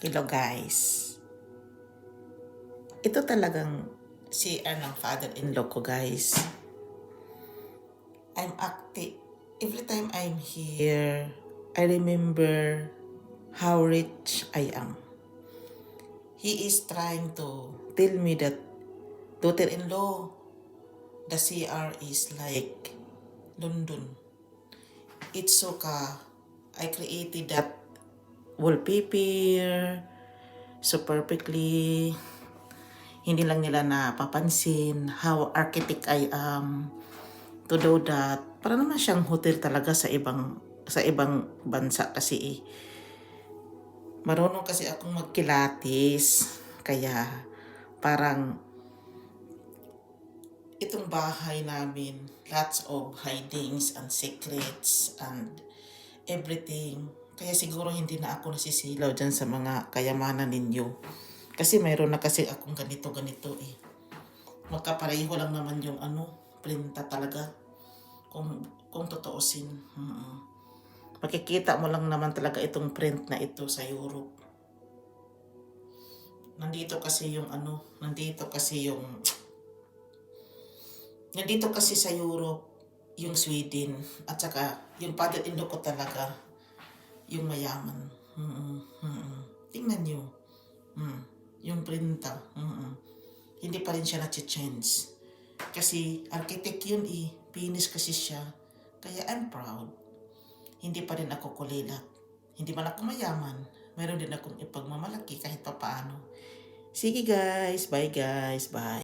Hello guys. Ito talagang CR ng father-in-law ko guys. I'm active. Every time I'm here, I remember how rich I am. He is trying to tell me that daughter-in-law, the CR is like London. It's so I created that wallpaper so perfectly. Hindi lang nila napapansin how architect I am to do that. Para naman siyang hotel talaga sa ibang bansa kasi marunong kasi akong magkilatis. Kaya parang itong bahay namin, lots of hidings and secrets and everything. Kaya siguro hindi na ako nasisilaw dyan sa mga kayamanan ninyo. Kasi mayroon na kasi akong ganito magkapareho lang naman yung printa talaga. Kung totoosin. Makikita mo lang naman talaga itong print na ito sa Europe. Nandito kasi sa Europe yung Sweden at saka yung father-in-law ko talaga yung mayaman. Tingnan nyo. Yung printa. Hindi pa rin siya na-change. Kasi architect yun Finish kasi siya. Kaya I'm proud. Hindi pa rin ako kulilat. Hindi man ako mayaman. Meron din akong ipagmamalaki kahit pa paano. Sige guys. Bye guys. Bye.